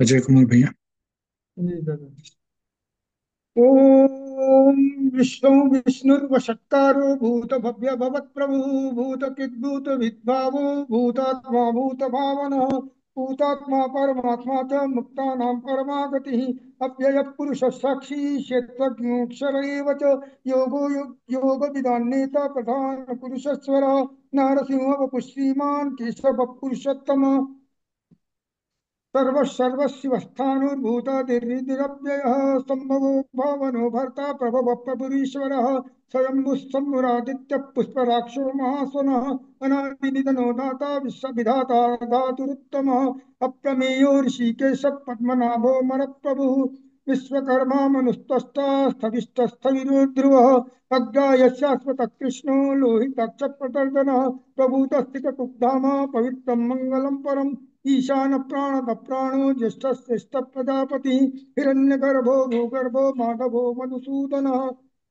अजय कुमार भैया। जी दादा। ओम विष्णु विष्णुर्वषट्कारो भूत भव्य भवत् प्रभु भूत किद्भूत विद्भावो भूतात्मा भूत भावना भूतात्मा परमात्मा च मुक्तानां परमागतिः अव्यय पुरुष साक्षी क्षेत्रज्ञोऽक्षर एव च योग विदान्नेता प्रधान पुरुषस्वर नारसिंह वपुः श्रीमान् केशव पुरुषोत्तम सर्वस्वस्थाणुर्भूतादिर्निरव्ययः सम्भवो भावनो भर्ता प्रभव प्रभुरीश्वरः स्वयंभुः पुष्पराक्षो महासुनः अनादिनिधनो दाता विश्वविधाता धातुरुत्तमः अप्रमेयो ऋषिकेश पद्मनाभो मरप्रभुः विश्वकर्मा मनुस्त्वष्टा स्थविष्टस्थविरो ध्रुवः अग्राय शाश्वतः कृष्णो लोहिताक्ष प्रदर्दनः प्रभूतस्थितकुग्धाम पवित्रं मङ्गलं परम् ईशान प्राणद प्राणो ज्येष्ठ श्रेष्ठ प्रजापति हिरण्यगर्भो भूगर्भो माधवो मधुसूदन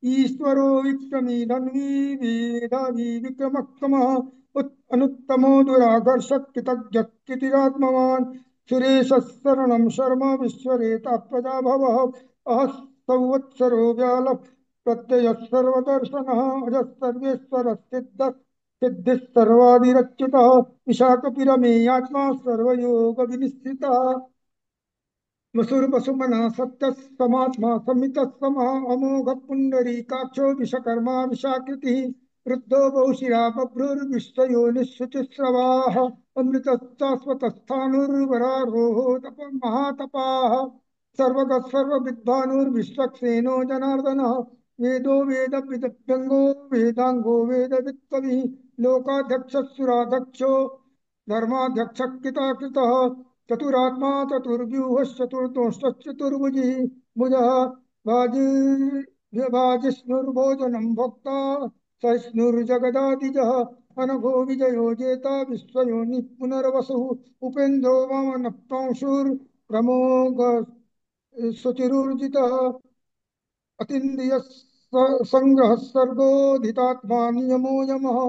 ईश्वरो विक्रमी धन्वी वेदावी विक्रमक्षमः अनुत्तमो दुराकर्षक कृतज्ञ कृतिरात्मवान् सुरेश शरणं शर्म विश्वरेता प्रजा भवः अह संवत्सरो व्याल प्रत्यय सर्वदर्शनः अजः सर्वेश्वर सिद्ध सिद्धिः सर्वादिरच्युतः विशाखपिरमेयात्मा सर्वयोग विनिश्चितः वसुर्वसुमना सत्तः समात्मा समितः समः अमोघ पुण्डरीकाक्षो विश्वकर्मा विशाकृतिः वृद्धो बहुशिरा बभ्रुर्विश्वयोनिःशुचिस्रवाः अमृतस्तास्वतस्थाणुर्वरारोहो तप महातपाः सर्वगः सर्वविद्वानुर्विश्वक्सेनो जनार्दनः वेदो वेदविदभ्यङ्गो वेदाङ्गो वेदवित्तविः लोकाध्यक्षः सुराध्यक्षो धर्माध्यक्षकृताकृतः चतुरात्मा चतुर्व्यूहश्चतुर्दोषश्चतुर्भुजी भुजः भाजिष्णुर्भोजनं भोक्ता सहिष्णुर्जगदादिजः अनघो विजयो जेता विश्वयोनिः पुनर्वसुः उपेन्द्रो वामनः प्रांशुर्प्रमोघ शुचिरुर्जितः अतीन्द्रिय संग्रह सर्गोधितात्मा नियमो यमः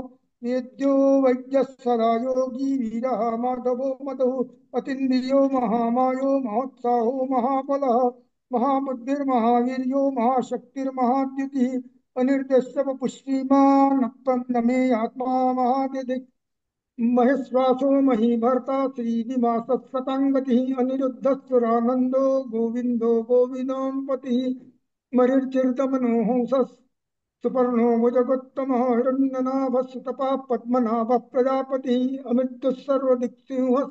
वेद्यो वैद्यः सदा योगी वीरः माधवो मधुः अतीन्द्रियो महामायो महोत्साहो महाबलः महाबुद्धिर्महावीर्यो महाशक्तिर्महाद्युतिः अनिर्देश्य पुष्टिमान् न मे आत्मा महादिधिः महेश्वासो महीभर्ता श्रीनिवासः सताङ्गतिः अनिरुद्धः गोविन्दो गोविनां पतिः मरिर्चिर्दमनो हंसः सुपर्णो भुजगोत्तमः हिरण्यनाभः सुतपः पद्मनाभः प्रजापतिः अमृतः सर्वदिक्सिंहः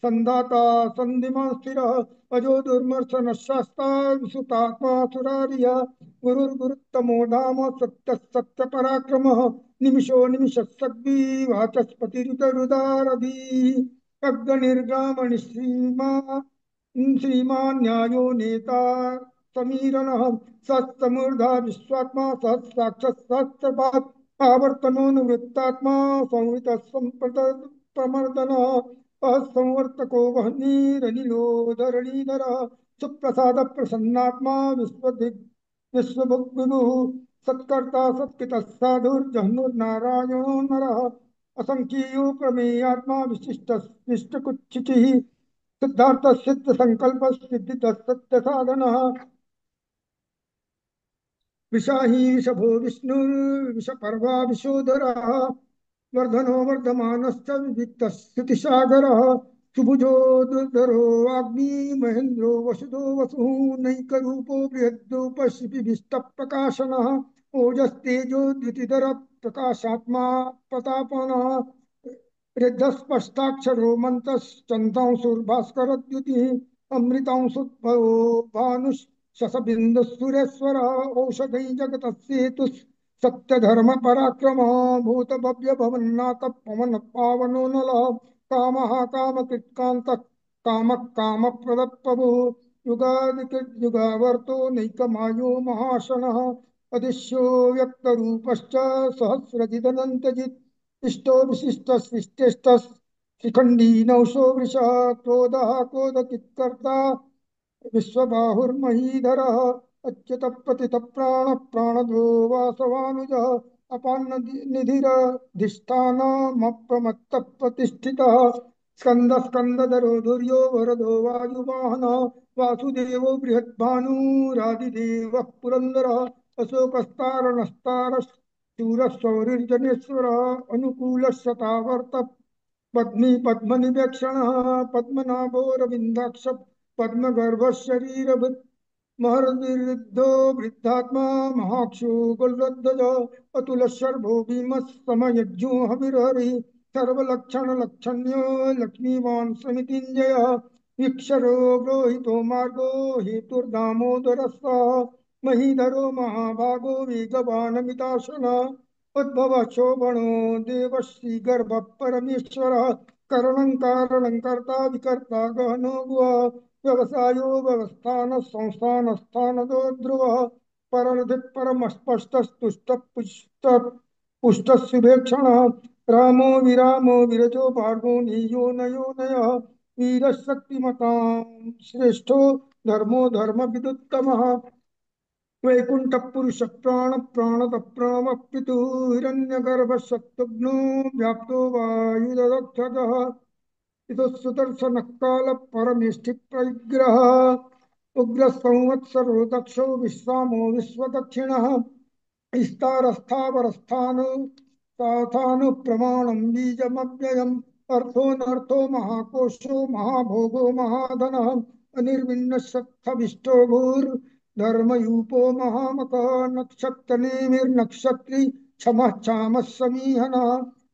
सन्दाता सन्धिमान् स्थिरः अजो दुर्मर्शनः शास्ता विसुतात्मा सुरार्यः गुरुर्गुरुत्तमो धाम सत्यः सत्यपराक्रमः निमिषो निमिषः वाचस्पतिरुदरुदारधीः अग्निर्गामणि श्रीमान् न्यायो नेता समीरणः सत्समूर्धा विश्वात्मा सहस्राक्षः सहस्रपात् आवर्तनोऽनुवृत्तात्मा संवितः प्रमर्दनः असंवर्तको वह्निरनिलो धरणीधरः सुप्रसाद प्रसन्नात्मा विश्वभुग्विभुः सत्कर्ता सत्कृतः साधुर्जह्नुर्नारायणो नरः असंख्येयो प्रमेयात्मा विशिष्ट विष्टकुच्छितिः सिद्धार्थ सिद्ध संकल्प सिद्धित सत्य साधन विषाही विषभो विष्णुर्विषपर्वा विशोधरः वर्धनो वर्धमानश्च विविक्तः श्रुतिसागरः सुभुजो दुर्धरो वाग्मी महेन्द्रो वसुधो वसुः नैकरूपो बृहद्रूपः शिपिभिष्टप्रकाशनः ओजस्तेजो द्युतिधर प्रकाशात्मा प्रतापनः हृदस्पष्टाक्षरो मन्तश्चन्दांशुर्भास्करद्युतिः अमृतांशुद्भवो भानुः शशबिन्दुः औषधै जगतस्येतुः सत्यधर्म पराक्रम भूत भव्य भवन्नाथ पवन पावनो नलः कामः कामकृत्कान्तः कामः कामप्रदः प्रभुः युगादिकृद्युगावर्तो नैकमायो महाशनः अदिश्यो व्यक्तरूपश्च सहस्रजिदनन्तजित् इष्टो विशिष्ट शिष्टेष्ट शिखंडी नौशो वृषः क्रोधः क्रोधकित्कर्ता विश्वबाहुर्महीधरः अच्युत प्रतित प्राण प्राणदो वासवानुजः अपान्न निधिरधिष्ठानमप्रमत्त प्रतिष्ठितः स्कंदधरो धुर्यो वरदो वायुवाहन वासुदेवो बृहद्भानुरादिदेवः पुरन्दरः अशोकस्तारणस्तारः शूरः अनुकूलः शतावर्त पद्मी पद्मनिवेक्षणः पद्मनाभोरविन्दाक्ष पद्मगर्भः शरीरभृत् महर्निरुद्धो वृद्धात्मा महाक्षो गलध्वज अतुलशर्भो भीमः समयज्ञो हविर्हरिः सर्वलक्षणलक्षण्यो लक्ष्मीवान् समितिञ्जयः वीक्षरो गृहीतो मार्गो हेतुर्दामोदरः सः महीधरो महाभागो वेगवानमिताशनः उद्भवः शोभनो देवश्री गर्भः परमेश्वरः करणं कारणं कर्ता विकर्ता गहनो गुहा व्यवसायो व्यवस्थान संस्थान स्थान दो ध्रुव परनिधि परम स्पष्टस्तुष्ट पुष्ट पुष्ट शुभेक्षण रामो विरामो विरजो भार्गो नीयो नयो नय वीर शक्तिमतां श्रेष्ठो धर्मो धर्म विदुत्तमः वैकुंठ पुरुष प्राण प्राणत प्रणमपितु हिरण्यगर्भ शत्रुघ्नो व्याप्तो वायुदक्षक इतो सुदर्शन काल परमेष्ठि परिग्रह उग्र संवत्सरो दक्षो विश्रामो विश्वदक्षिण स्थावरस्थानु प्रमाणं बीजमव्ययम् अर्थोऽनर्थो महाकोशो महाभोगो महाधनः अनिर्विण्णशक्तभिष्टो भूर्धर्मयूपो महामकः नक्षत्रनेमिर्नक्षत्री क्षमः क्षामः समीहनः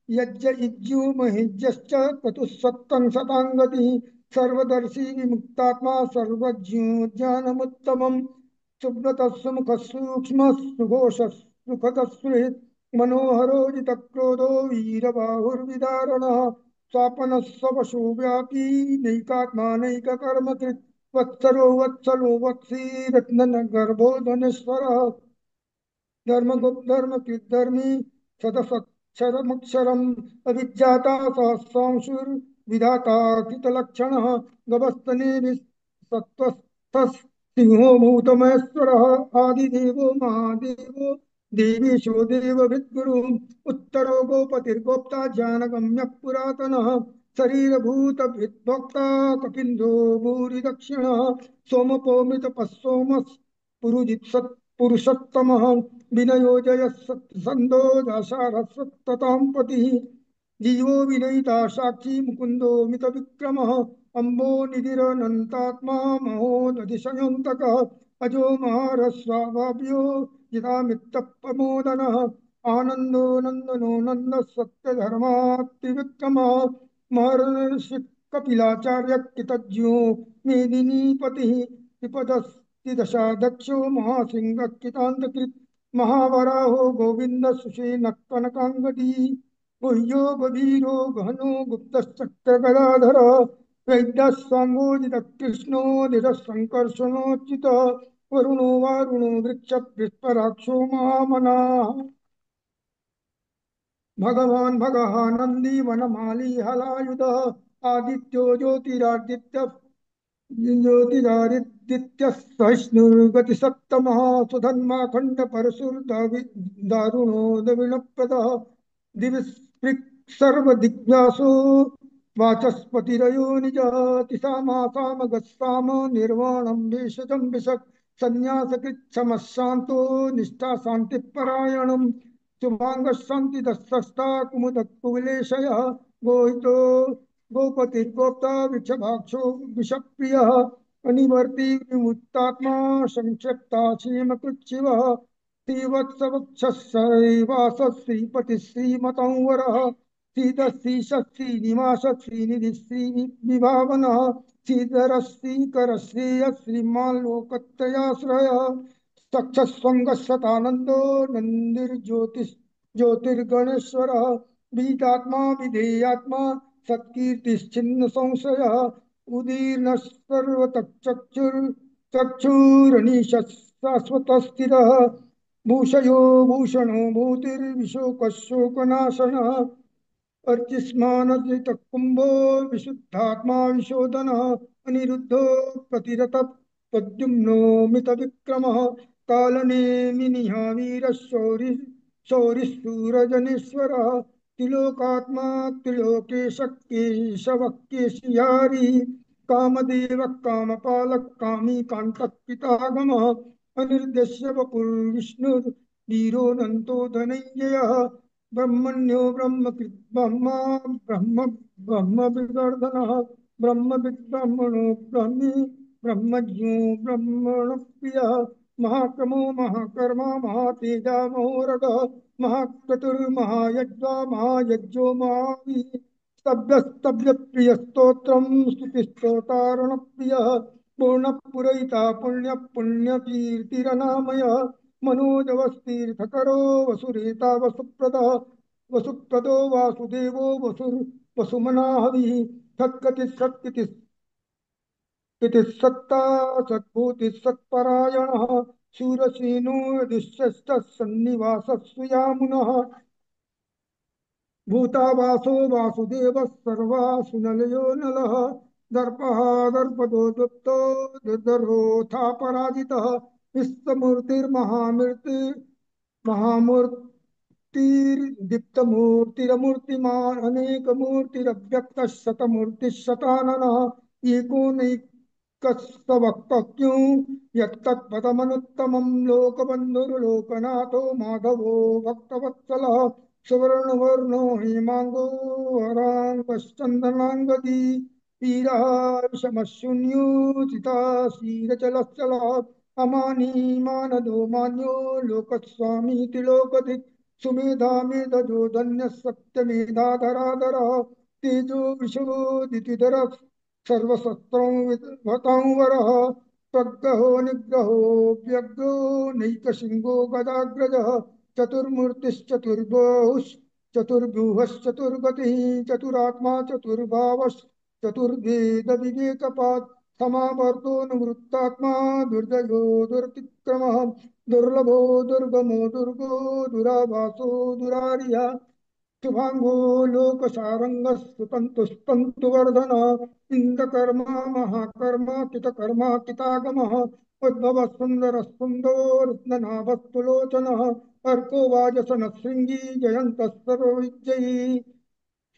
यज्ञ इज्युमहिज्यश्च क्रतुः शताङ्गतिः सर्वदर्शी विमुक्तात्मा सर्वज्ञो ज्ञानमुत्तमम् सुब्रतस्सुमुखसूक्ष्म सुघोष सुखतस्सुहृत् मनोहरो जितक्रोधो वीरबाहुर्विदारणः स्वापनः स्वपशो व्यापी नैकात्मानैककर्मकृत् वत्सरो वत्सलो वत्सी रत्नगर्भो धनेश्वरः धर्मगुप्त धर्मकृद्धर्मी सदसक्षरमक्षरम् अभिज्ञाता सहस्रांशुर्विधाता कृतलक्षणः गभस्तनेभिः सत्त्वस्थः सिंहो भूतमहेश्वरः आदिदेवो महादेवो देवेशो देवभृद्गुरुः उत्तरो गोपतिर्गोप्ता ज्ञानगम्यः पुरातनः शरीरभूतभृद्भोक्ता कपिन्धो भूरि दक्षिणः सोमपो सोमः पुरुजित् पुरुषोत्तमः विनयो जयः सत्सन्दो दाशारः सत्ततां पतिः जीवो विनयिता साक्षी मुकुन्दो मितविक्रमः अम्बो निधिरनन्तात्मा महोदधिशयोऽन्तकः अजो महारस्वाभाव्यो जितामित्तप्रमोदनः आनन्दो नन्दनो नन्दः सत्यधर्मात्रिविक्रमः महर्षि कपिलाचार्य कृतज्ञो मेदिनीपतिः विपदस्ति दशा महासिंह कृतान्तकृत् महावराहो गोविंद सुषेण कनकांगदी गुह्यो गभीरो गहनो गुप्तश्चक्रगदाधर वैद्यः साङ्गोजितः कृष्णो निरः सङ्कर्षणोच्युतः वरुणो वारुणो वृक्षपृष्ठराक्षो महामनाः भगवान् भगः नन्दी वनमाली हलायुधः आदित्यो ज्योतिरादित्य ज्योतिरादित्यः सहिष्णुर्गतिसत्तमः सुधन्मा खण्डपरशुर्दारुणो दविणप्रदः दिविस्पृक् सर्वदिग्भ्यासो वाचस्पतिरयो निजः तिसामासामगस्साम निर्वाणं भेषजं विशक् सन्न्यासकृच्छमः शान्तो निष्ठा शान्तिपरायणम् शुभांगः शान्तिदस्सस्ता कुमुदकुविलेशयः गोहितो गोपतिर्गोप्ता वृषभाक्षो विषप्रियः अनिवर्ती विमुक्तात्मा संक्षिप्ता क्षेमकृच्छिवः श्रीवत्सवक्षः श्रीपतिः श्रीमतं वरः श्रीधः श्रीनिवास श्रीनिधिः श्रीविभावनः श्रीधरः श्रीकरः श्रेयः श्रीमान् लोकत्रयाश्रयः तक्षस्वङ्गः शतानन्दो नन्दिर्ज्योतिर्गणेश्वरः बीजात्मा विधेयात्मा सत्कीर्तिश्चिन्न संशयः उदीर्णः सर्वतक्षुर्चक्षुरनीशः शाश्वतस्थिरः भूषयो भूषणो भूतिर्विशोकः शोकनाशनः अर्चिस्मानजितः कुम्भो विशुद्धात्मा विशोधनः अनिरुद्धो प्रतिरतः प्रद्युम्नो मितविक्रमः कालनेमिनिः वीरः शौरिः शूरजनेश्वरः त्रिलोकात्मा त्रिलोकेश केशवकेशियारी कामदेव कामपालक कामी कांतक पितागमः अनिर्देश्य वपुर्विष्णुर्वीरोऽनन्तो धनञ्जयः ब्रह्मण्यो ब्रह्मकृत् ब्रह्मा ब्रह्म ब्रह्म विवर्धनः ब्रह्मविद्ब्रह्मणो ब्रह्मी ब्रह्मज्ञो ब्रह्मण प्रियः महाक्रमो महाकर्मा महातेजा महोरगः महाक्रतुर्महायज्वा महायज्ञो महावीः स्तभ्यस्तभ्य प्रिय स्तोत्रम स्तुतिस्तोतारण प्रिय पूर्ण पुरयिता पुण्य पुण्य कीर्तिरनामय मनोजवस्तीर्थकरो वसुरेता वसुप्रद वसुप्रदो वासुदेवो वसुर वसुमना हविः सत्कति सत्कृति सत्ता सद्भूति सत्परायणः शूरसेनो यदुश्च सन्निवासस्व भूतावासो वासुदेवः सर्वासुनलयो नलः दर्पः दर्पदो दत्तो दर्दरोऽथा पराजितः विश्वमूर्तिर्महामूर्ति महामूर्तिर्दीप्तमूर्तिरमूर्तिमान् अनेकमूर्तिरव्यक्तः शतमूर्तिः शताननः एकोनैकस्तवक्तज्ञो यत्तत्पदमनुत्तमं लोकबन्धुर्लोकनाथो माधवो भक्तवत्सलः सुवर्णवर्णो हेमांगो वरांगश्चंदनांगदी वीरः विषमशून्योचिता शीरचलश्चलः अमानी मानदो मान्यो लोकस्वामी त्रिलोकधिक् सुमेधा मेधजो धन्य सत्यमेधाधराधरः तेजो विशोदितिधरः सर्वसत्रं विभतां वरः प्रग्रहो निग्रहो व्यग्रो नैकशिङ्गो गदाग्रजः चतुर्भुवश्चतुर्गतिः चतुरात्मा चतुर्भावश्चतुर्वेद विवेकपात् समावर्तो निवृत्तात्मा दुर्जयो दुरतिक्रमः दुर्लभो दुर्गमो दुर्गो दुराभासो दुरारिया शुभांगो लोकसारंग सुतंतुवर्धन इंद्रकर्मा महाकर्मा कृतकर्मा कृतागमः उद्भव सुंदर सुंदोर्नाभस्तुलोचन अर्को वाजसन श्रृंगी जयंत सर्वविजयी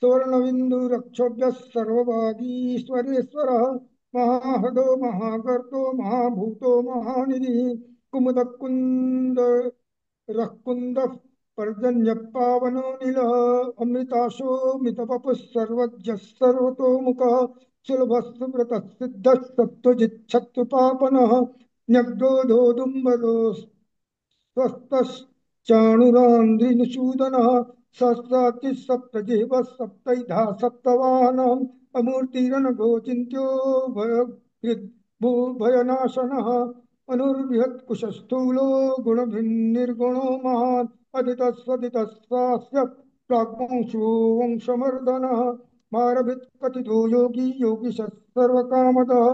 सुवर्णबिंदुरक्षोभ्य सर्ववागीश्वरेश्वरः महाहदो महागर्तो महाभूतो महानिधि कुमुदकुंद रकुंद पर्जन्य पावनो नील अमृताशो मितपपुः सर्वज्ञः सर्वतोमुख सुलभ सुव्रत सिद्ध सत्वजिच्छत्रुपापनः न्यग्धो धोदुम्बरो स्वस्तश्चाणुरान्द्रिनिषूदनः सहस्रातिसप्तजिह्व सप्तैधा सप्तवाहनम् अमूर्तिरनघोचिन्त्यो भयनाशनः अनुर्बृहत्कुशस्थूलो गुणभिन्निर्गुणो महान् अदितस्वदितस्वास्य प्राग्वंशो वंशमर्दनः मारभित्कथितो योगी योगिशः सर्वकामदः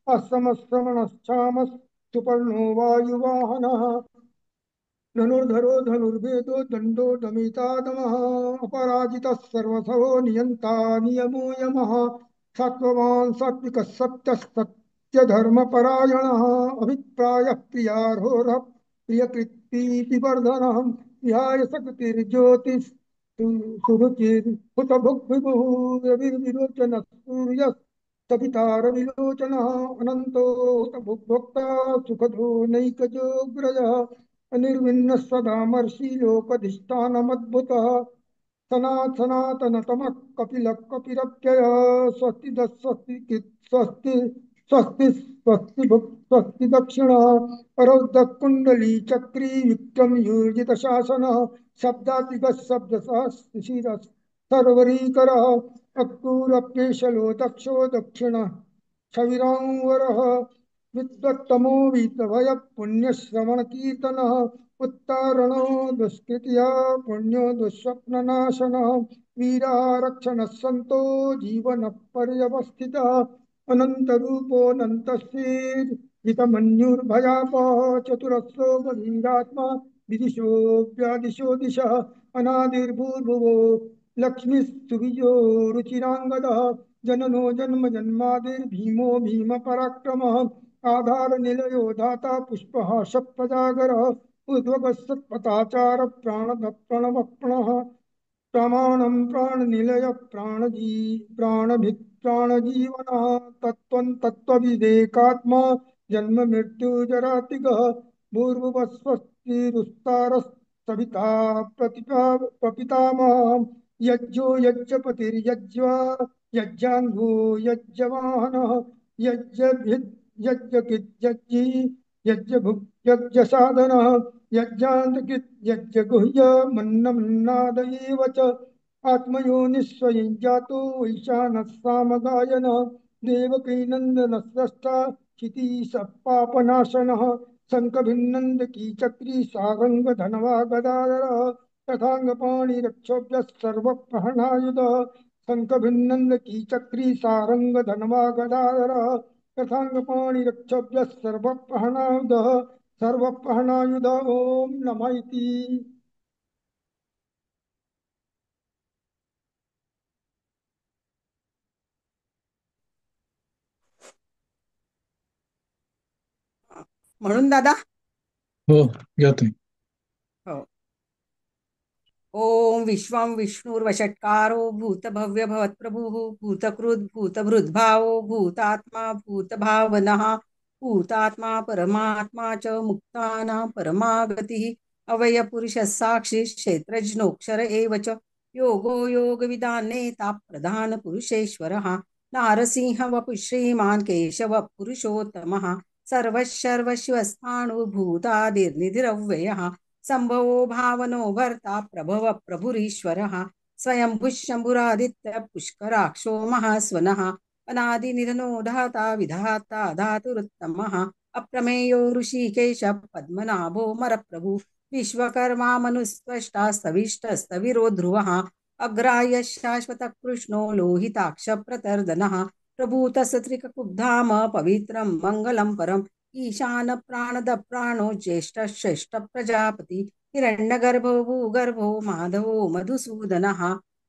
असमश्रमणश्चामः सुपर्णो वायुवाहनः धनुर्धरो धनुर्वेदो दंडो दमितादमः अपराजितः सर्वसवो नियंता नियमो यमः सत्त्ववान् सात्विकः सत्यः सत्यधर्मपरायणः अभिप्रायः प्रियार्होरः प्रियकृत्तिवर्धनः विहाय सकृतिर्ज्योतिः सुरुचिर्हुतभुग्विभुः रविर्विरोचनः सूर्यः सविता रविलोचनः अनन्तो हुतभुग्भोक्ता सुखदो नैकजोऽग्रजः अनिर्विण्ण सदामर्षि लोकधिष्ठानमद्भुतः सनातनतमः कपिलः कपिरप्यय स्वस्ति स्वस्ति स्वस्ति स्वस्ति स्वस्ति स्वस्ति दक्षिणः रौद्र कुंडली चक्री विक्रम यूर्जित शासनः शब्दातिगः शब्दसहस्रशिरः सर्वरीकरः अक्रूरप्येशलो दक्षो दक्षिण छविरांवरः विद्वत्तमो वीतभय पुण्यश्रवण कीर्तन उत्तारणो दुष्कृतिया पुण्यो दुःस्वप्ननाशन वीरारक्षण संतो जीवन पर्यवस्थित अनंत रूपोऽनन्तश्चेदितमन्युर्भयापः चतुरस्रो गभीरात्मा विदिशो व्यादिशो दिशः अनादिर्भूर्भुवो लक्ष्मीः सुविजो रुचिराङ्गदः जननो जन्म जन्मादिर्भीमो भीम पराक्रमः आधार निलयो धाता पुष्पः शप्रजागर उद्वग सत्पथाचार प्राणद प्रणव प्रणः प्रमाणं प्राणनिलय प्राणभित् प्राणजीवनः तत्त्वं तत्त्वविदेकात्मा जन्म मृत्युजरातिगः भूर्भुवस्वस्तिरुस्तारस्तविता प्रपितामहः यज्ञो यज्ञपतिर्यज्वा यज्ञाङ्गो यज्ञवाहनः यज्ञभिद् यज्ञकिज्जि यज्ञभुक् यज्ञसाधनः यज्ञान्तकृत् यज्ञगुह्य मन्नमन्नाद एव च आत्मयोनिस्वयं जातो वैशानः सामगायनः देवकीनन्दनस्रष्टा क्षितीशः पापनाशनः शङ्खभिन्नन्दकी चक्री सारङ्गधनवा गदाधरः तथाङ्गपाणिरक्षोभ्यः सर्वप्रहणायुधः शङ्खभिन्नन्दकी चक्री सारङ्गधनवा गदाधरः तथाङ्गपाणिरक्षोभ्यः सर्वप्रहणायुधः सर्वप्रहणायुध ओम नमः इति. म्हणून दादा. हो जातोय. हो. ओम विश्वं विष्णुर्वषट्कारो भूतभव्य भवत्प्रभुः भूतकृद् भूतभृद्भावो भूतात्मा भूतभावनः भूतात्मा परमात्मा च मुक्तानां परमागतिः अवयपुरुषः साक्षी क्षेत्रज्ञोऽक्षर एव च योगो योगविदान्नेता प्रधानपुरुषेश्वरः नारसिंह वपुः श्रीमान् केशवः पुरुषोत्तमः सर्वशर्वशिवस्थाणुर्भूतादिर्निधिरव्ययः संभवो भावनो भर्ता प्रभव प्रभुरीश्वरः स्वयंभुः शम्भुरादित्य पुष्कराक्षो महास्वनः अनादिनिधनो धाता विधाता धातुरुत्तमः अप्रमेयो ऋषिकेश पद्मनाभो मरप्रभु विश्वकर्मा मनुस्त्वष्टा स्तविष्टस्तविरो ध्रुवः अग्राह्य शाश्वत कृष्णो लोहिताक्ष प्रतर्दनः प्रभूतसत्रिककुब्धाम पवित्रं मङ्गलं परम् ईशान प्राणद प्राणो ज्येष्ठ श्रेष्ठ प्रजापति हिरण्यगर्भो भूगर्भो माधवो मधुसूदनः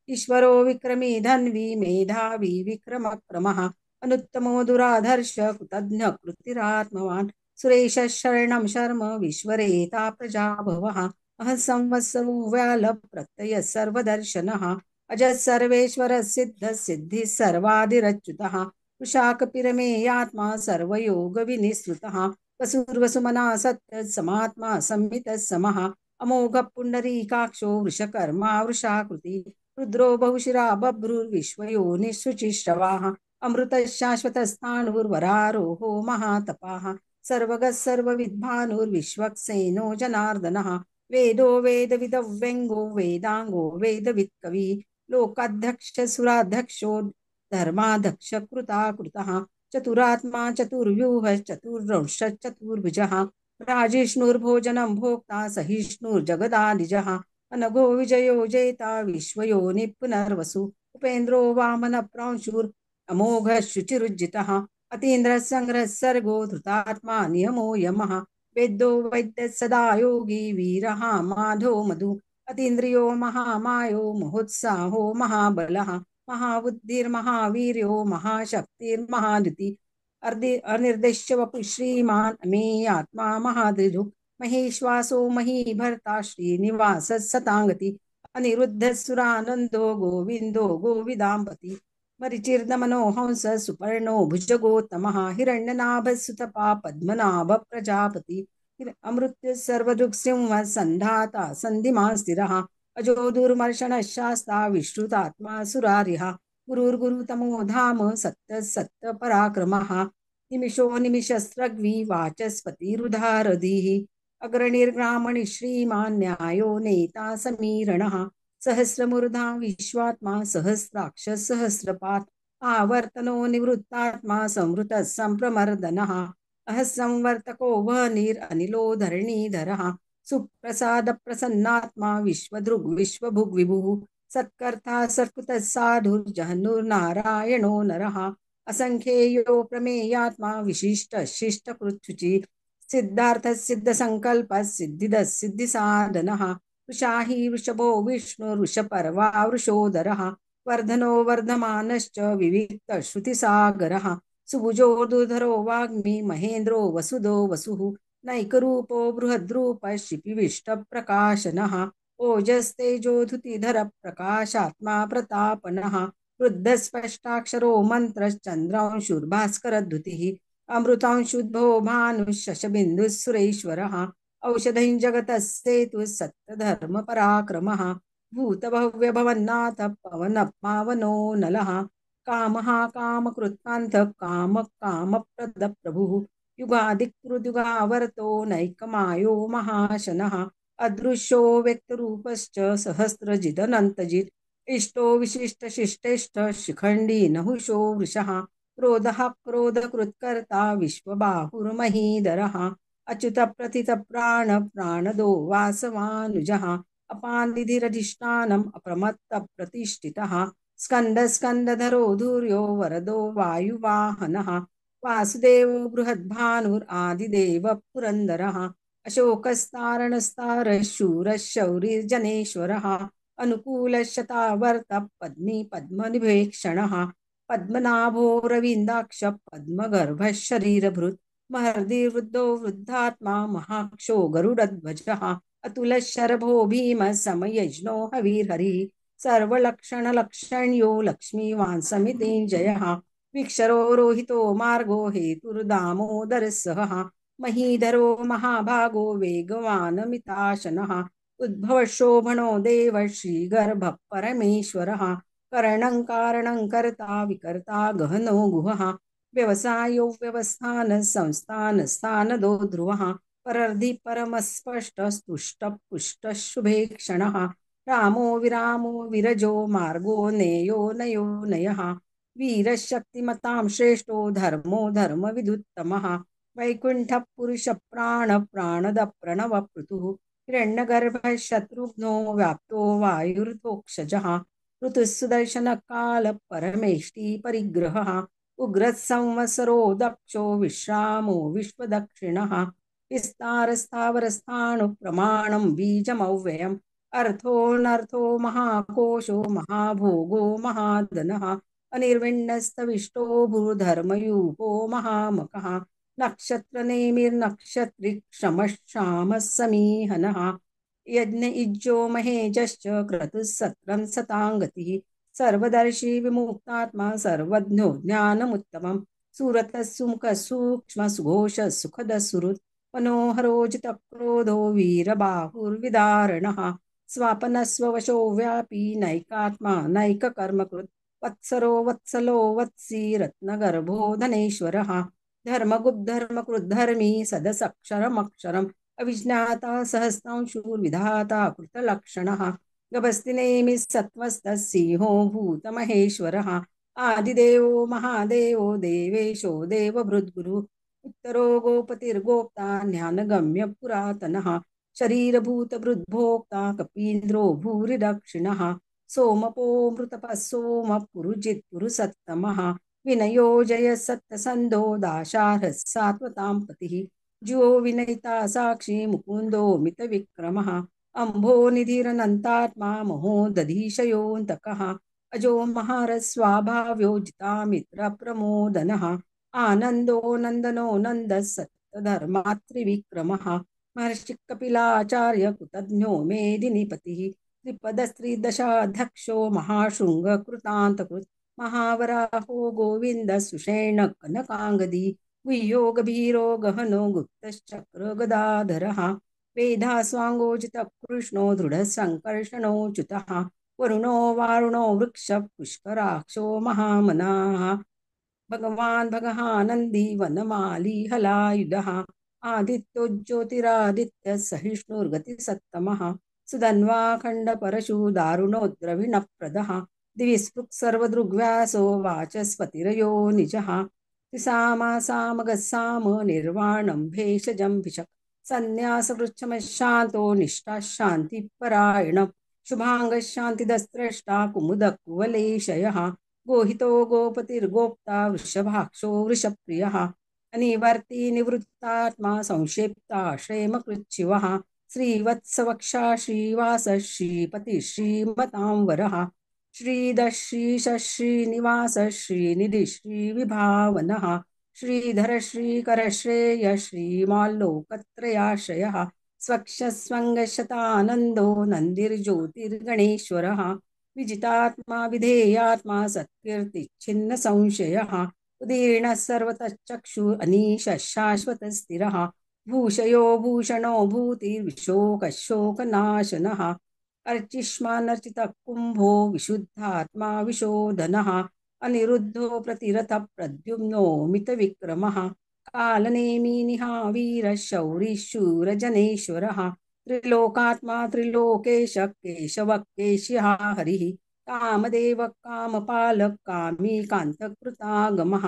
ईश्वरो विक्रमी धन्वी मेधावी विक्रमक्रमः अनुत्तमो दुराधर्ष कृतज्ञ कृतिरात्मवान् सुरेश शरणं शर्म विश्वरेता प्रजाभवः अह संवत्सरो व्याल प्रत्यय सर्वदर्शनः अजः सर्वेश्वर सिद्ध सिद्धि सर्वादिरच्युतः वृषाकपिरमेयात्मा सर्वयोग विनिसृतः वसुर्वसुमना सत्य समात्मा संहितः समः अमोघ पुंडरीकाक्षो वृषकर्मा वृषाकृति रुद्रो बहुशिरा बभ्रुर्विश्वयोनिशुचिश्रवाः अमृत शाश्वत स्थाणुर्वरारोहो महातपाः सर्वगः सर्वविद्भानुर्विश्वक्सेनो जनार्दनः वेदो वेदविदव्यङ्गो वेदांगो वेदवित्कवि लोकाध्यक्ष सुराध्यक्षो धर्माध्यक्ष कृताकृतः चतुरात्मा चतुर्व्यूह चतुर्वंश चतुर्भुजः राजिष्णुर्भोजनं भोक्ता सहिष्णुर्जगदादिजः अनघो विजयो जेता विश्वयोनि पुनर्वसु उपेन्द्रो वामन प्रांशुर् अमोघ शुचिरुज्जितः अतीन्द्र संग्रह सर्गो धृतात्मा नियमो यमः वेद्यो वैद्य सदा योगी वीरः माधो मधु अतीन्द्रियो महामायो महोत्साहो महाबलः महाबुद्धिर्महावीर्यो महाशक्तिर्महादिति अनिर्देश्य वपु श्रीमान् अमेयात्मा महादृढु महेश्वासो महीभर्ता श्रीनिवास सतांगति अनिरुद्ध सुरानंदो गोविंदो गोविदाम्पति मरिचिर्दमनो हंस सुपर्णो भुजगोत्तमः हिरण्यनाभ सुतपा पद्मनाभ प्रजापति अमृत्य सर्वदृक्सिंह संधाता संधिमान् स्थिरः अजो दुर्मर्षण शास्ता विश्रुतात्मा सुरारिः गुरुर्गुरुतमो धाम सत्य सत्य पराक्रमः निमिषो निमिषस्रग्वी वाचस्पतिरुधारधिः अग्रणिर्ग्रामणि श्रीमान् न्यायो नेता समीरणः सहस्रमूर्धा विश्वात्मा सहस्राक्ष सहस्रपात् आवर्तनो निवृत्तात्मा संवृत संप्रमर्दनः अह संवर्तको वह्निरनिलो धरणीधरः सुप्रसाद प्रसन्नात्मा विश्वदृग् विश्वभुग् विभुः सत्कर्ता सत्कृतः साधुर्जहनुर्नारायणो नरः असंख्येयो प्रमेयात्मा विशिष्ट शिष्टकृच्छुचि सिद्धार्थ सिद्ध संकल्प सिद्धिद सिद्धि साधनः वृषाही वृषभो विष्णु वृषपर्वा वृषोदरः वर्धनो वर्धमानश्च विविक्त श्रुतिसागरः सुभुजो दुधरो वाग्मी महेन्द्रो वसुदो वसुः नैकरूपो बृहद्रूप शिपिविष्ट प्रकाशनः ओजस्तेजोधुतिधर प्रकाशात्मा प्रतापनः वृद्धस्पष्टाक्षरो मन्त्रश्चन्द्रांशुर्भास्करद्युतिः अमृतांशुद्भो भानुः सुरेश्वरः औषधं जगतः सेतुः सत्यधर्मपराक्रमः भूतभव्यभवन्नाथ पवनः पावनो नलः कामः कामकृत्कान्तः कामः कामप्रदः प्रभुः युगादिकृद्युगावर्तो नैकमायो महाशनः अदृश्यो व्यक्तरूपश्च सहस्रजिदनन्तजित् इष्टो विशिष्टशिष्टेष्ट शिखण्डी नहुषो वृषः क्रोधः क्रोधकृत्कर्ता विश्वबाहुर्महीधरः अच्युतप्रथितप्राण प्राणदो वासवानुजः अपानिधिरधिष्ठानम् अप्रमत्तप्रतिष्ठितः स्कन्दस्कन्दधरो धुर्यो वरदो वायुवाहनः वासुदेवो बृहद्भानुरादिदेवः पुरन्दरः अशोकस्तारणस्तारः शूरः शौरिर्जनेश्वरः अनुकूलशतावर्तः पद्मी पद्मनिभेक्षणः पद्मनाभो रवीन्द्राक्ष पद्मगर्भः शरीरभृत् महर्दिवृद्धो वृद्धात्मा महाक्षो गरुडध्वजः अतुलशरभो भीमः समयज्ञो हवीर्हरिः सर्वलक्षणलक्षण्यो लक्ष्मीवान् समितिञ्जयः विक्षरो रोहितो मार्गो हेतुर्दामोदरः सहः महीधरो महाभागो वेगवानमिताशनः उद्भवशोभनो देव श्रीगर्भः परमेश्वरः करणं कारणं कर्ता विकर्ता गहनो गुहः व्यवसायो व्यवस्थान संस्थान स्थानदो ध्रुवः परर्धि परमस्पष्ट स्तुष्ट पुष्ट शुभे क्षणः रामो विरामो विरजो मार्गो नेयो नयो नयः वीरशक्तिमतां श्रेष्ठो धर्मो धर्मविदुत्तमः वैकुण्ठः पुरुषप्राण प्राणद प्रणव पृथुः हिरण्यगर्भः शत्रुघ्नो व्याप्तो वायुर्धोक्षजः ऋतुः सुदर्शनकाल परमेष्टि परिग्रहः उग्रः संवत्सरो दक्षो विश्रामो विश्वदक्षिणः विस्तारस्थावरस्थाणु प्रमाणं बीजमव्ययम् अर्थोऽनर्थो महाकोशो महाभोगो महाधनः अनिर्विण्णस्तविष्टो भूधर्मयूपो महामकः नक्षत्रनेमिर्नक्षत्रिक्षमः समीहनः यज्ञ इज्जो महेजश्च क्रतुः सत्रं सताङ्गतिः सर्वदर्शी विमुक्तात्मा सर्वज्ञो ज्ञानमुत्तमं सुरतः सुमुखः सूक्ष्म सुघोष सुखद सुहृत् मनोहरो जितक्रोधो वीरबाहुर्विदारणः स्वापनस्ववशो व्यापी नैकात्मा नैककर्मकृत् वत्सरो वत्सलो वत्सी रत्नगर्भो धनेश्वरः धर्मगुब्धर्मकृद्धर्मी सदसक्षरमक्षरम् अविज्ञाता सहस्रांशूर्विधाता कृतलक्षणः गभस्तिनेमि सत्त्वस्तः सिंहो भूतमहेश्वरः आदिदेवो महादेवो देवेशो देवभृद्गुरुः उत्तरो गोपतिर्गोप्ता ज्ञानगम्य पुरातनः शरीरभूतभृद्भोक्ता कपीन्द्रो भूरिदक्षिणः सोमपो मृतपः सोमः पुरुजित् पुरुसत्तमः विनयो जय सत्तसन्धो दाशार्हः सात्वतां पतिः ज्यो विनयिता साक्षी मुकुन्दो मितविक्रमः अम्भो निधिरनन्तात्मा महोदधीशयोऽन्तकः अजो महारस्वाभाव्यो जितामित्रप्रमोदनः आनन्दो नन्दनो नन्दः सत्यधर्मात्रिविक्रमः महर्षि कपिलाचार्य कृतज्ञो मेदिनीपतिः त्रिपदस्त्रिदशाध्यक्षो महाशृङ्गकृतान्तकृत् महावराहो गोविन्द सुषेण कनकाङ्गदी वियोगभीरो गहनो गुप्तश्चक्र गदाधरः वेदास्वाङ्गोजितकृष्णो दृढः सङ्कर्षणो च्युतः वरुणो वारुणो वृक्ष पुष्कराक्षो महामनाः भगवान् भगहानन्दी वनमाली हलायुधः आदित्यो ज्योतिरादित्य सहिष्णुर्गतिसत्तमः सुधन्वाखण्ड परशु दारुणोद्रविणप्रदः दिविस्पृक् सर्वदृग्व्यासो वाचस्पतिरयो निजः त्रिसामासामगस्साम निर्वाणं भेषजं भिषक् सन्न्यासवृक्षमशान्तो निष्ठा शान्तिपरायण शुभाङ्गशान्तिदस्त्रष्टा कुमुदकुवलेशयः गोहितो गोपतिर्गोप्ता वृषभाक्षो वृषप्रियः अनिवर्ती निवृत्तात्मा संक्षेप्ताश्रयमकृच्छिवः श्रीवत्सवक्षा श्रीवास श्रीपति श्रीमतां वरः श्रीधः श्रीश श्रीनिवास श्रीनिधि श्रीविभावनः श्रीधर श्रीकर श्रेय श्रीमाल्लोकत्रयाश्रयः स्वक्षस्वङ्गशतानन्दो नन्दिर्ज्योतिर्गणेश्वरः विजितात्मा विधेयात्मा सत्कीर्तिच्छिन्न संशयः उदीर्णः सर्वतश्चक्षु अनीशः शाश्वतस्थिरः भूषयो भूषणो भूतिर्विशोकशोकनाशनः अर्चिष्मानर्चितः कुम्भो विशुद्धात्मा विशोधनः अनिरुद्धो प्रतिरथः प्रद्युम्नो मितविक्रमः कालनेमि निहावीरः शौरिः शूरजनेश्वरः त्रिलोकात्मा त्रिलोकेश केशवः केशिः हरिः कामदेव कामपालः कामी कान्तकृतागमः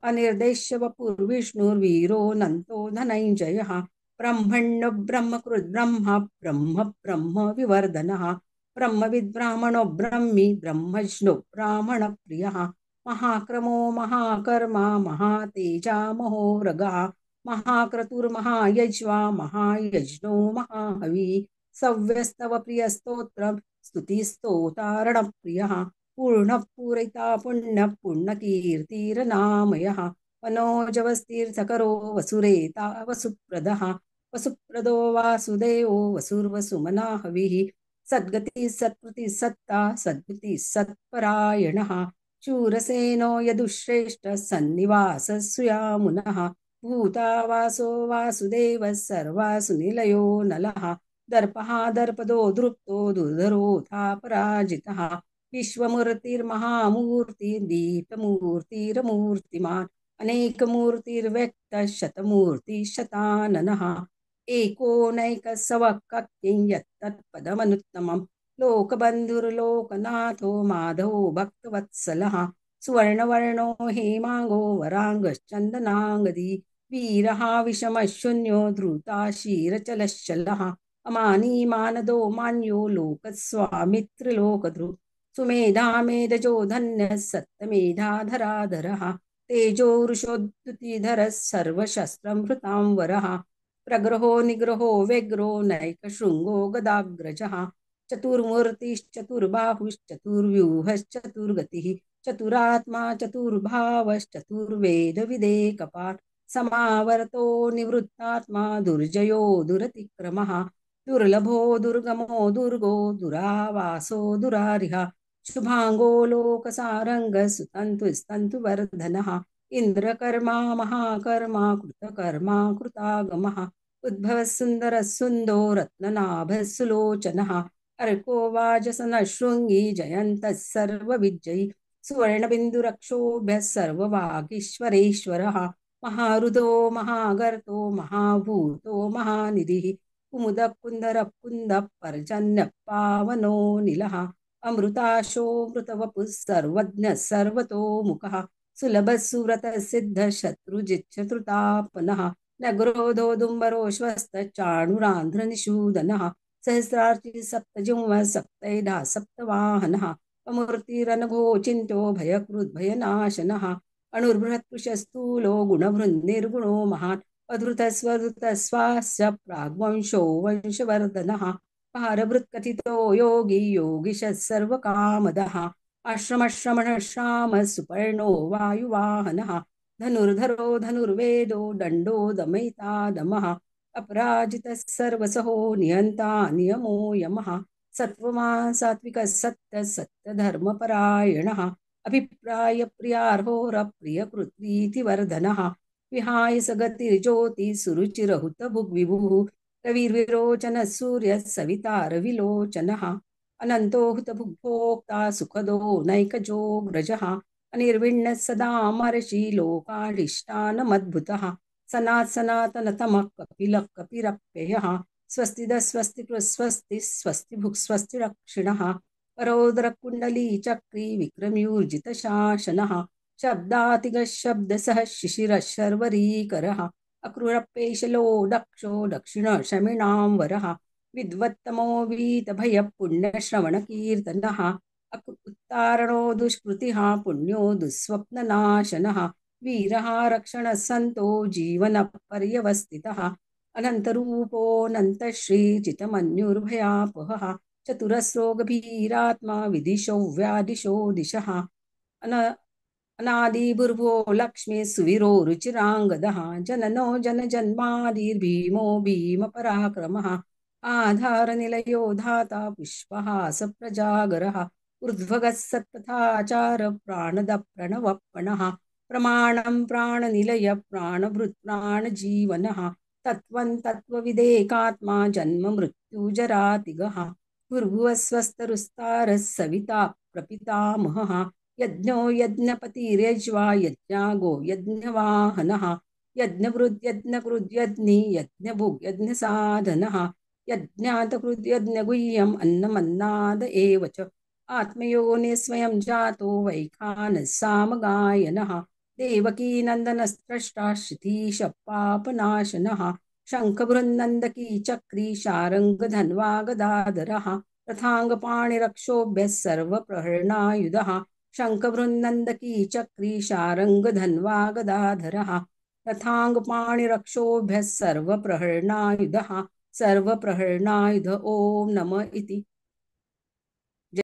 अनिर्देश्य वपुर्विष्णुर्वीरोऽनन्तो धनञ्जयः ब्रह्मण्य ब्रह्मकृद्ब्रह्म ब्रह्म ब्रह्म विवर्धनः ब्रह्मविद्ब्राह्मणो ब्रह्मी ब्रह्मज्ञो ब्राह्मणप्रियः महाक्रमो महाकर्मा महातेजा महोरगः महाक्रतुर्महायज्वा महायज्ञो महाहवी सव्यस्तव प्रियस्तोत्रं स्तुतिस्तोतारणप्रियः पूर्णः पूरयिता पुण्यः पुण्यकीर्तिरनामयः मनोजवस्तीर्थकरो वसुरेता वसुप्रदः वसुप्रदो वासुदेवो वसुर्वसुमना हविः सद्गति सत्कृति सत्ता सद्गति सत्परायणः शूरसेनो यदुश्रेष्ठ सन्निवासः सुयामुनः भूतावासो वासुदेवः सर्वासु निलयो नलः दर्पः दर्पदो दृप्तो दुर्धरोऽथा पराजितः विश्वमूर्तिर्महामूर्तिर्दीप्तमूर्तिरमूर्तिमान् अनेकमूर्तिर्व्यक्तः शतमूर्तिशताननः एको नैकसवक्किं यत्तत्पदमनुत्तमम् लोकबन्धुर्लोकनाथो माधवो भक्तवत्सलः सुवर्णवर्णो हेमाङ्गो वराङ्गश्चन्दनाङ्गदी वीरः विषमशून्यो धृताशीरचलश्चलः अमानी मानदो मान्यो लोकस्वामित्रिलोकधृ सुमेधा मेधजो धन्यः सत्तमेधाधराधरः तेजो वृषोद्धुतिधरः सर्वशस्त्रं हृतां वरः प्रग्रहो निग्रहो व्यग्रो नैकशृङ्गो गदाग्रजः चतुर्मूर्तिश्चतुर्बाहुश्चतुर्व्यूहश्चतुर्गतिः चतुरात्मा चतुर्भावश्चतुर्वेदविदेकपात् समावर्तो निवृत्तात्मा दुर्जयो दुरतिक्रमः दुर्लभो दुर्गमो दुर्गो दुरावासो दुरारिः शुभांगो लोकसारंगः सुतन्तुस्तन्तुवर्धनः इंद्रकर्मा महाकर्मा कृतकर्मा कृतागमः उद्भवः सुन्दरः सुन्दो रत्ननाभः सुलोचनः अर्को वाजसनः शृङ्गी जयन्तः सर्वविजयी सुवर्णबिन्दुरक्षोभ्यः सर्ववागीश्वरेश्वरः महारुदो महागर्तो महाभूतो महानिधिः कुमुदः कुन्दरः कुन्दः पर्जन्यः पावनो निलः अमृताशोऽमृतवपुः सर्वज्ञः सर्वतोमुखः सुलभः सुव्रतः सिद्धः शत्रुजिच्छत्रुतापनः न क्रोधो दुम्बरोऽश्वस्तचाणुरान्ध्रनिषूदनः सहस्रार्ची सप्तजिह्वः सप्तैधा सप्तवाहनः अमूर्तिरनघो चिन्त्यो भयकृद्भयनाशनः अणुर्बृहत्कृशस्थूलो गुणभृन्निर्गुणो महान् अधृतस्वधृतस्वास्य प्राग्वंशो वंशवर्धनः भारभृत्कथितो योगी योगिशः सर्वकामदः आश्रमश्रमणश्रामः सुपर्णो वायुवाहनः धनुर्धरो धनुर्वेदो दण्डो दमयिता दमः अपराजितः सर्वसहो नियन्ता नियमो यमः सत्त्ववान् सात्विकः सत्यः सत्यधर्मपरायणः अभिप्राय प्रियार्होरप्रियकृत्प्रीतिवर्धनः विहाय सगतिर्ज्योतिः सुरुचिरहुत भुग्विभुः रविर्विरोचनः सूर्यः सवितारविलोचनः अनन्तो हुतभुग्भोक्ता सुखदो नैकजोऽग्रजः अनिर्विण्णः सदा महर्षि लोकाधिष्ठानमद्भुतः सनातनतमः कपिलः कपिरप्ययः स्वस्तिदः स्वस्तिकृत्स्वस्तिः स्वस्तिभुक् स्वस्तिरक्षिणः रौद्रकुण्डली चक्री विक्रम्यूर्जितशासनः शब्दातिगः शब्दसः शिशिरः शर्वरीकरः अक्रूरपेशलो दक्षो दक्षिणशमिणां वरः विद्वत्तमो वीतभयपुण्यश्रवणकीर्तनः उत्तारणो दुष्कृतिः पुण्यो दुःस्वप्ननाशनः वीरः रक्षणः सन्तो जीवनपर्यवस्थितः अनन्तरूपोऽनन्तश्रीचितमन्युर्भयापहः चतुरस्रो गभीरात्मा विदिशो व्यादिशो दिशः अनादिभूर्भुवो लक्ष्मी सुवीरो रुचिराङ्गदः जननो जनजन्मादिर्भीमो भीमपराक्रमः आधारनिलयो धाता पुष्पहास प्रजागरः ऊर्ध्वगः सत्तथाचार प्राणद प्रणवप्पणः प्रमाणं प्राणनिलय प्राणभृत् प्राणजीवनः तत्त्वं तत्त्वविदेकात्मा जन्म मृत्युजरातिगः भूर्भुवः स्वस्तरुस्तारः सविता प्रपितामहः यज्ञो यज्ञपतिर्यज्वा यज्ञागो यज्ञवाहनः यज्ञभृद्यज्ञकृद्यज्ञि यज्ञभुग्यज्ञसाधनः यज्ञातकृद्यज्ञगुह्यम् अन्नमन्नाद एव च आत्मयोनि स्वयं जातो वैखानः सामगायनः देवकी नन्दनस्त्रष्टा श्रुतीश पापनाशनः शङ्खबृन्नन्दकी चक्री शारङ्गधन्वा गदाधरः रथाङ्गपाणिरक्षोभ्यः सर्वप्रहरणायुधः शङ्खबृन्नन्दकी चक्री शारङ्गधन्वा गदाधरः रथाङ्गपाणिरक्षोभ्यः सर्वप्रहरणायुधः सर्वप्रहरणायुध ॐ नम इति